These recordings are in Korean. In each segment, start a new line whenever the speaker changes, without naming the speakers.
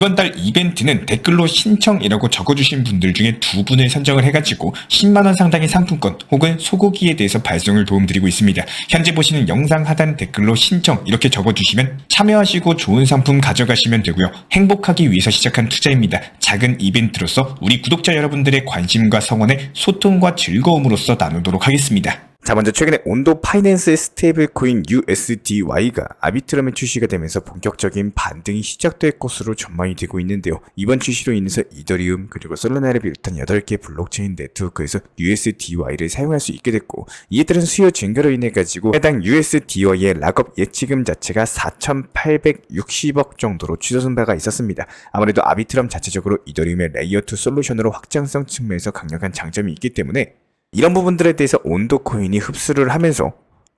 이번 달 이벤트는 댓글로 신청이라고 적어주신 분들 중에 2분을 선정을 해가지고 10만원 상당의 상품권 혹은 소고기에 대해서 발송을 도움드리고 있습니다. 현재 보시는 영상 하단 댓글로 신청 이렇게 적어주시면 참여하시고 좋은 상품 가져가시면 되고요. 행복하기 위해서 시작한 투자입니다. 작은 이벤트로서 우리 구독자 여러분들의 관심과 성원을 소통과 즐거움으로써 나누도록 하겠습니다.
자, 먼저 최근에 온도 파이낸스의 스테이블 코인 USDY가 아비트럼에 출시가 되면서 본격적인 반등이 시작될 것으로 전망이 되고 있는데요. 이번 출시로 인해서 이더리움 그리고 솔라나를 비롯한 8개 블록체인 네트워크에서 USDY를 사용할 수 있게 됐고, 이에 따른 수요 증가로 인해 가지고 해당 USDY의 락업 예치금 자체가 4,860억 정도로 추정된 바가 있었습니다. 아무래도 아비트럼 자체적으로 이더리움의 레이어2 솔루션으로 확장성 측면에서 강력한 장점이 있기 때문에 이런 부분들에 대해서 온도 코인이 흡수를 하면서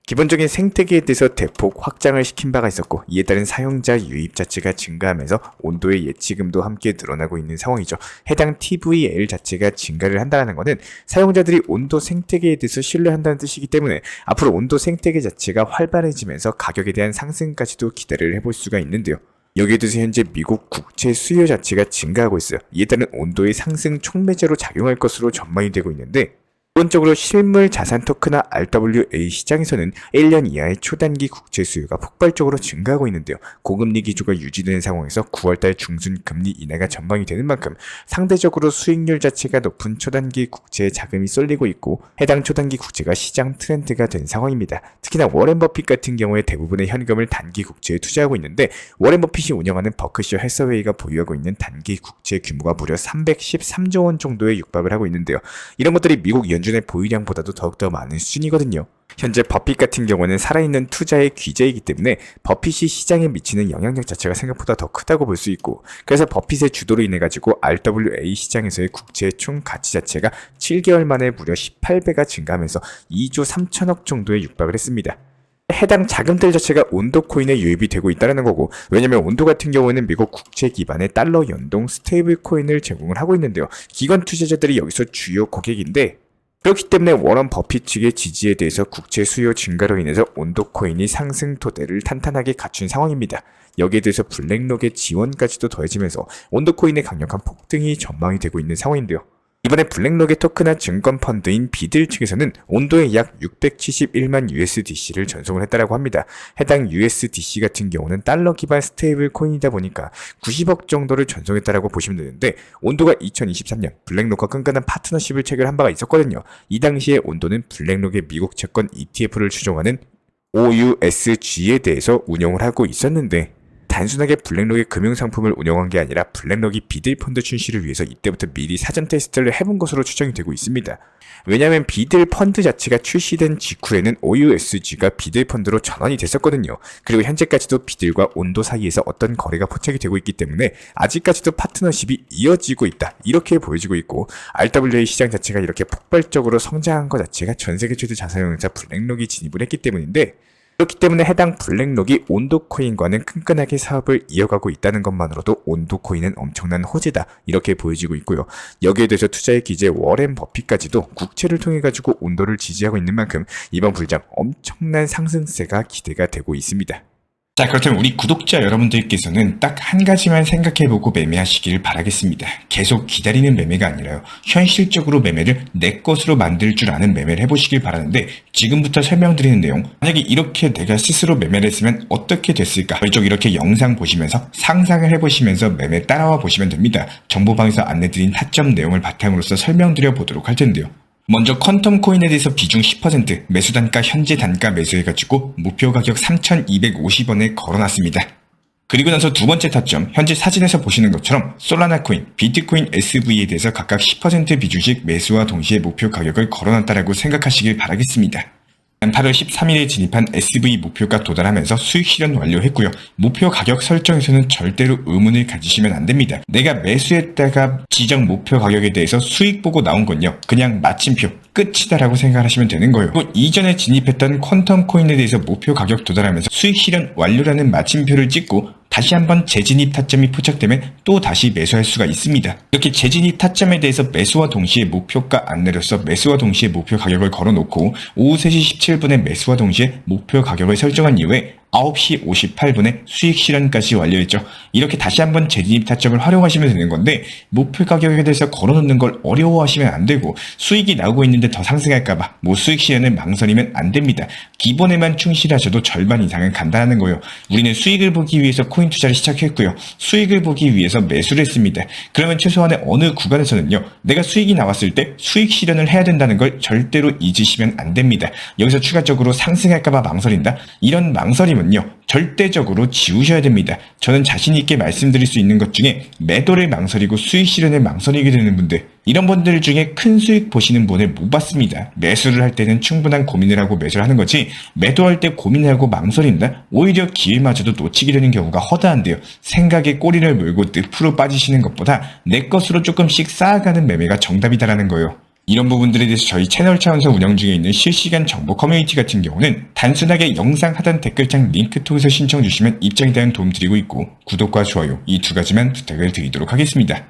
기본적인 생태계에 대해서 대폭 확장을 시킨 바가 있었고, 이에 따른 사용자 유입 자체가 증가하면서 온도의 예치금도 함께 늘어나고 있는 상황이죠. 해당 TVL 자체가 증가를 한다는 것은 사용자들이 온도 생태계에 대해서 신뢰한다는 뜻이기 때문에 앞으로 온도 생태계 자체가 활발해지면서 가격에 대한 상승까지도 기대를 해볼 수가 있는데요. 여기에 대해서 현재 미국 국채 수요 자체가 증가하고 있어요. 이에 따른 온도의 상승 촉매제로 작용할 것으로 전망이 되고 있는데, 기본적으로 실물 자산 토크나 RWA 시장에서는 1년 이하의 초단기 국채 수요가 폭발적으로 증가하고 있는데요. 고금리 기조가 유지되는 상황에서 9월달 중순 금리 인하가 전망이 되는 만큼 상대적으로 수익률 자체가 높은 초단기 국채에 자금이 쏠리고 있고, 해당 초단기 국채가 시장 트렌드가 된 상황입니다. 특히나 워렌 버핏 같은 경우에 대부분의 현금을 단기 국채에 투자하고 있는데, 워렌 버핏이 운영하는 버크셔 해서웨이가 보유하고 있는 단기 국채 규모가 무려 313조 원 정도에 육박을 하고 있는데요. 이런 것들이 미국 연준의 보유량보다도 더욱더 많은 수준이거든요. 현재 버핏 같은 경우는 살아있는 투자의 귀재이기 때문에 버핏이 시장에 미치는 영향력 자체가 생각보다 더 크다고 볼 수 있고, 그래서 버핏의 주도로 인해 가지고 RWA 시장에서의 국채의 총 가치 자체가 7개월 만에 무려 18배가 증가하면서 2조 3천억 정도에 육박을 했습니다. 해당 자금들 자체가 온도 코인에 유입이 되고 있다는 거고, 왜냐면 온도 같은 경우에는 미국 국채 기반의 달러 연동 스테이블 코인을 제공을 하고 있는데요. 기관 투자자들이 여기서 주요 고객인데, 그렇기 때문에 워런 버핏 측의 지지에 대해서 국채 수요 증가로 인해서 온도 코인이 상승 토대를 탄탄하게 갖춘 상황입니다. 여기에 대해서 블랙록의 지원까지도 더해지면서 온도 코인의 강력한 폭등이 전망이 되고 있는 상황인데요. 이번에 블랙록의 토크나 증권 펀드인 비들 측에서는 온도에 약 671만 USDC를 전송을 했다고 합니다. 해당 USDC 같은 경우는 달러 기반 스테이블 코인이다 보니까 90억 정도를 전송했다고 보시면 되는데, 온도가 2023년 블랙록과 끈끈한 파트너십을 체결한 바가 있었거든요. 이 당시에 온도는 블랙록의 미국 채권 ETF를 추종하는 OUSG에 대해서 운영을 하고 있었는데, 단순하게 블랙록의 금융상품을 운영한 게 아니라 블랙록이 비들 펀드 출시를 위해서 이때부터 미리 사전 테스트를 해본 것으로 추정이 되고 있습니다. 왜냐하면 비들 펀드 자체가 출시된 직후에는 OUSG가 비들 펀드로 전환이 됐었거든요. 그리고 현재까지도 비들과 온도 사이에서 어떤 거래가 포착이 되고 있기 때문에 아직까지도 파트너십이 이어지고 있다, 이렇게 보여지고 있고, RWA 시장 자체가 이렇게 폭발적으로 성장한 것 자체가 전세계 최대 자사용자 블랙록이 진입을 했기 때문인데, 그렇기 때문에 해당 블랙록이 온도 코인과는 끈끈하게 사업을 이어가고 있다는 것만으로도 온도 코인은 엄청난 호재다, 이렇게 보여지고 있고요. 여기에 대해서 투자의 기재 워렌 버핏까지도 국채를 통해 가지고 온도를 지지하고 있는 만큼 이번 불장 엄청난 상승세가 기대가 되고 있습니다.
자, 그렇다면 우리 구독자 여러분들께서는 딱 한 가지만 생각해보고 매매하시길 바라겠습니다. 계속 기다리는 매매가 아니라요, 현실적으로 매매를 내 것으로 만들 줄 아는 매매를 해보시길 바라는데, 지금부터 설명드리는 내용, 만약에 이렇게 내가 스스로 매매를 했으면 어떻게 됐을까, 이쪽 이렇게 영상 보시면서 상상을 해보시면서 매매 따라와 보시면 됩니다. 정보방에서 안내드린 타점 내용을 바탕으로서 설명드려 보도록 할 텐데요. 먼저 퀀텀 코인에 대해서 비중 10%, 매수 단가 현재 단가 매수해가지고 목표 가격 3,250원에 걸어놨습니다. 그리고 나서 두 번째 타점, 현재 사진에서 보시는 것처럼 솔라나 코인, 비트코인 SV에 대해서 각각 10% 비중씩 매수와 동시에 목표 가격을 걸어놨다라고 생각하시길 바라겠습니다. 8월 13일에 진입한 SV 목표가 도달하면서 수익 실현 완료했고요. 목표 가격 설정에서는 절대로 의문을 가지시면 안 됩니다. 내가 매수했다가 지정 목표 가격에 대해서 수익 보고 나온 건요, 그냥 마침표, 끝이다라고 생각하시면 되는 거예요. 그리고 이전에 진입했던 퀀텀 코인에 대해서 목표 가격 도달하면서 수익 실현 완료라는 마침표를 찍고 다시 한번 재진입 타점이 포착되면 또 다시 매수할 수가 있습니다. 이렇게 재진입 타점에 대해서 매수와 동시에 목표가 안 내려서 매수와 동시에 목표 가격을 걸어놓고 오후 3시 17분에 매수와 동시에 목표 가격을 설정한 이후에 9시 58분에 수익 실현까지 완료했죠. 이렇게 다시 한번 재진입 타점을 활용하시면 되는 건데 목표 가격에 대해서 걸어놓는 걸 어려워하시면 안 되고 수익이 나오고 있는데 더 상승할까봐 수익 실현을 망설이면 안 됩니다. 기본에만 충실하셔도 절반 이상은 간다는 거예요. 우리는 수익을 보기 위해서 코인 투자를 시작했고요. 수익을 보기 위해서 매수를 했습니다. 그러면 최소한의 어느 구간에서는요. 내가 수익이 나왔을 때 수익 실현을 해야 된다는 걸 절대로 잊으시면 안 됩니다. 여기서 추가적으로 상승할까봐 망설인다? 이런 망설임은요. 절대적으로 지우셔야 됩니다. 저는 자신 있게 말씀드릴 수 있는 것 중에 매도를 망설이고 수익 실현을 망설이게 되는 분들, 이런 분들 중에 큰 수익 보시는 분을 못 봤습니다. 매수를 할 때는 충분한 고민을 하고 매수를 하는 거지 매도할 때 고민하고 망설인다? 오히려 기회마저도 놓치게 되는 경우가 허다한데요. 생각에 꼬리를 물고 늪으로 빠지시는 것보다 내 것으로 조금씩 쌓아가는 매매가 정답이다라는 거예요. 이런 부분들에 대해서 저희 채널 차원에서 운영 중에 있는 실시간 정보 커뮤니티 같은 경우는 단순하게 영상 하단 댓글창 링크 통해서 신청 주시면 입장에 대한 도움 드리고 있고 구독과 좋아요 이 두 가지만 부탁을 드리도록 하겠습니다.